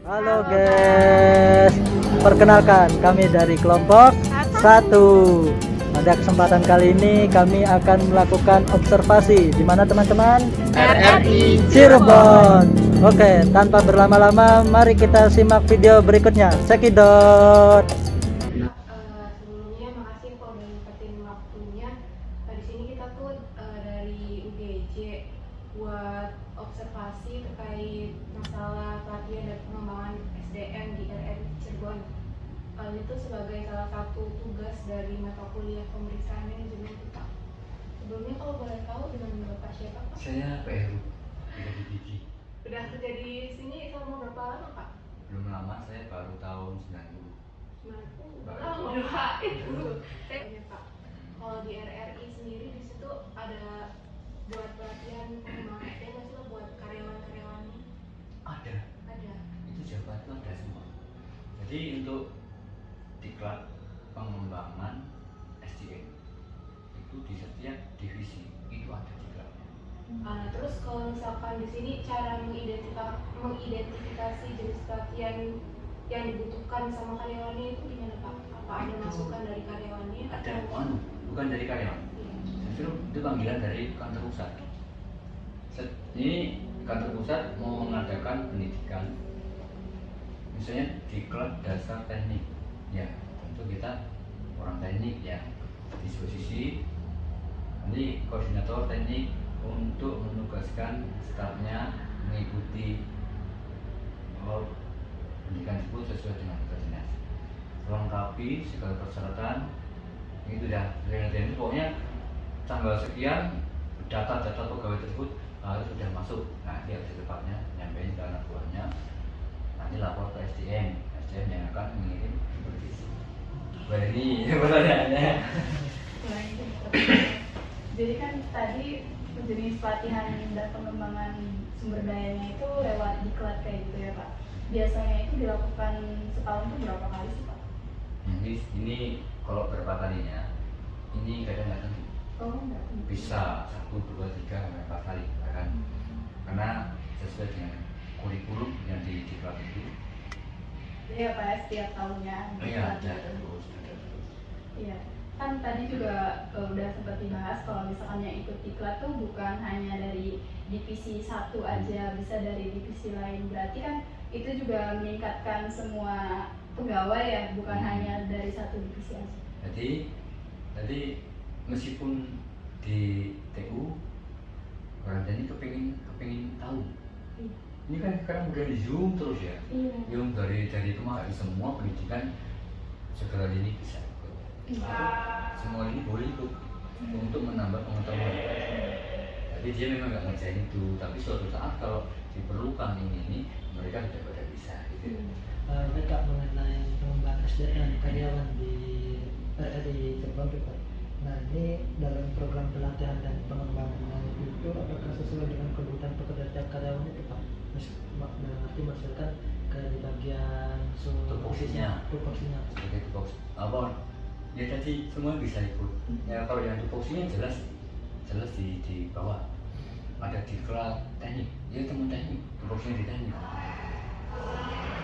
Halo guys, perkenalkan kami dari kelompok 1. Pada kesempatan kali ini kami akan melakukan observasi di mana teman-teman? RRI Cirebon. Oke, tanpa berlama-lama mari kita simak video berikutnya. Cekidot. Sebelumnya makasih kalau udah nyempetin waktunya. Di sini kita tuh dari UGJ buat observasi terkait masalah pelatihan dan pengembangan SDM di RRI Cirebon. Itu sebagai salah satu tugas dari mata kuliah pemeriksaan manajemen kita. Sebelumnya kalau boleh tahu dengan Bapak siapa, Pak? Saya Pak Heru, dari Gigi. Udah kerja di sini selama berapa lama, Pak? Belum lama, saya baru tahun 90. Lama Pak itu. Saya tanya, Pak, kalau di RRI sendiri di situ ada buat pelatihan pengembangan SDM nggak sih, Pak, buat karyawan-karyawannya? Ada, Ada. itu jawaban itu ada semua. Jadi untuk diklat pengembangan SDM itu di setiap divisi itu ada diklatnya. Nah, terus kalau misalkan di sini cara mengidentifikasi jenis pelatihan yang dibutuhkan sama karyawannya itu gimana, Pak? Apa ada masukan dari karyawannya? Ada, atau- bukan dari karyawan. Iya. Justru itu panggilan dari kantor pusat. Ini kantor pusat mau mengadakan pendidikan, misalnya diklat dasar teknik. Ya, tentu kita orang teknik ya, disposisi nanti koordinator teknik untuk menugaskan stafnya mengikuti pendidikan tersebut sesuai dengan tugas, melengkapi segala persyaratan. Itu dah, itu pokoknya tanggal sekian data-data pegawai tersebut harus sudah masuk. Nah, dia harus tepatnya nyampein ke anak buahnya, nanti lapor ke SDM yang akan mengirim supervisi. Wah, ini pertanyaannya. Jadi kan tadi jenis pelatihan dan pengembangan sumber dayanya itu lewat diklat kayak gitu ya, Pak. Biasanya itu dilakukan setahun itu berapa kali sih, Pak? Ini kalau berapa kalinya, ini kadang-kadang Oh, enggak. bisa 1, 2, 3, sampai 4 kali kan? Karena sesuai dengan kurikulum yang diklat itu. Iya, Pak, setiap tahunnya Iya, diklat ada gitu. terus, ada terus. Iya. Kan tadi juga udah sempat dibahas kalau misalkan yang ikut diklat tuh bukan hanya dari divisi 1 aja, bisa dari divisi lain. Berarti kan itu juga meningkatkan semua pegawai ya, bukan hanya dari satu divisi aja. Jadi meskipun di TU orang tadi kepingin tahu. Iya. Ini kan sekarang udah di Zoom terus ya. Iya. Yang dari kemarin semua pendidikan segala ini bisa ikut. Semua ini boleh ikut untuk menambah pengetahuan. Jadi dia memang nggak ngerjain itu, tapi suatu saat kalau diperlukan ini mereka sudah pada bisa. Gitu. Mereka mengenai pengembangan SDM karyawan di RRI Cirebon Pak. Nah, ini dalam program pelatihan dan pengembangan itu apakah sesuai dengan kebutuhan pekerja tiap karyawan itu, Pak? Nanti maksudkan kayak di bagian Tupoksinya. tupoksinya. Sebagai tupoksi apa? Ya tadi semua bisa ikut. Ya kalau yang tupoksinya jelas di bawah. Ada di kelas teknik, ya teman teknik, tupoksinya di teknik.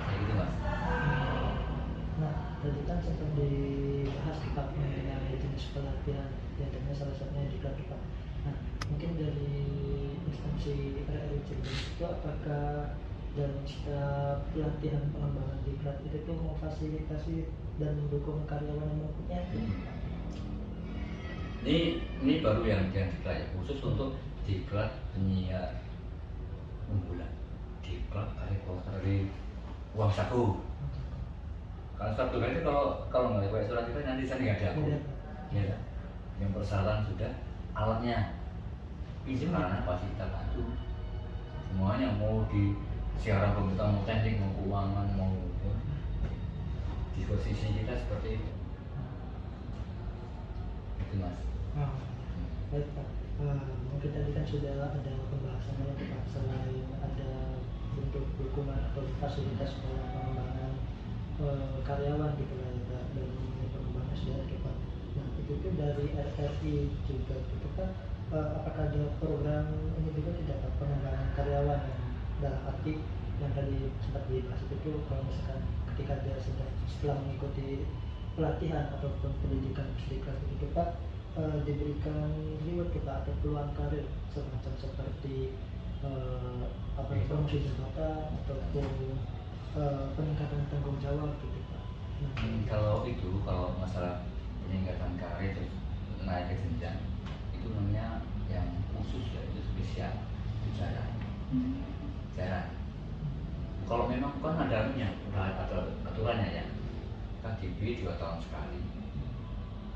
Kayak gitu Mas. Nah, tadi kan sempat dibahas Pak mengenai jenis pelatihan, yang salah satunya di Pak. Nah, mungkin dari instansi RRI Cirebon itu apakah dalam setiap pelatihan pengembangan diklat itu tuh memfasilitasi dan mendukung karyawan yang mempunyai Ini baru yang diklat ya, khusus untuk diklat penyiar unggulan, diklat dari uang saku. Kalau satu kali kalau nggak pakai surat itu nanti saya nggak ada aku. Ya, yang persyaratan sudah, alatnya izin mana pasti kita bantu. Semuanya mau di siaran pemerintah, mau teknik, mau keuangan, mau disposisi kita seperti itu. Itu Mas. Baik Pak, mungkin tadi kan sudah ada pembahasan lain Pak, selain ada bentuk dukungan atau fasilitas pengembangan karyawan gitu lah ya, dan pengembangan SDM gitu Pak. Nah itu tuh dari RRI juga gitu kan, apakah ada program ini juga tidak Pak, pengembangan karyawan yang dalam arti yang tadi sempat dibahas itu kalau misalkan ketika dia setelah mengikuti pelatihan ataupun pendidikan Pusdiklat itu Pak, diberikan reward Pak atau peluang karir semacam seperti promosi jabatan ataupun peningkatan tanggung jawab gitu Pak. Nah, Kalau masalah peningkatan karir terus naik ke jenjang itu namanya yang khusus ya, itu spesial, itu jarang. Kalau memang kan ada aturannya ya, KDB 2 tahun sekali,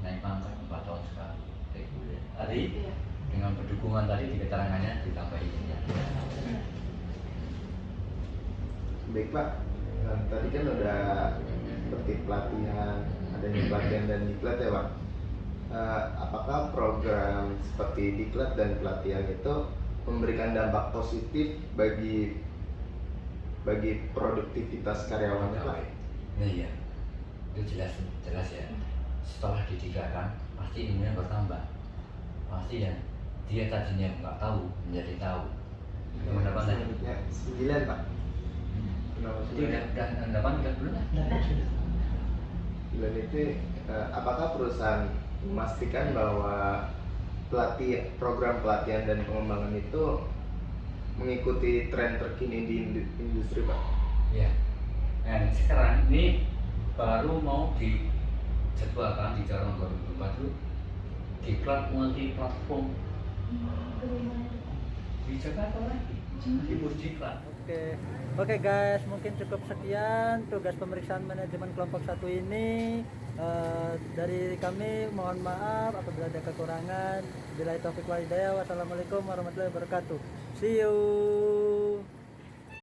naik pangkat 4 tahun sekali, reguler. Tadi Iya. dengan perdukungan tadi di keterangannya ditambahin ya. Baik Pak, tadi kan udah seperti pelatihan, adanya pelatihan dan diklat ya Pak. Apakah program seperti diklat dan pelatihan itu memberikan dampak positif bagi produktivitas karyawannya Pak? Nah iya, itu jelas ya. Setelah ditigakan pasti ilmunya bertambah, pasti ya dia tadinya nggak tahu menjadi tahu. Kenapa tadi? Selanjutnya 9 Pak. Kenapa Tidak, dan dapat tidak dulu lah. nah sudah. 9 itu apakah perusahaan memastikan bahwa program pelatihan dan pengembangan itu mengikuti tren terkini di industri Pak? Ya. Dan sekarang ini baru mau dijadwalkan di tahun 2004 diklat multi platform di Jakarta lagi di Pusdiklat. Oke guys, mungkin cukup sekian tugas pemeriksaan manajemen kelompok 1 ini. Dari kami mohon maaf apabila ada kekurangan. Billahi taufik wal hidayah. Wassalamualaikum warahmatullahi wabarakatuh. See you.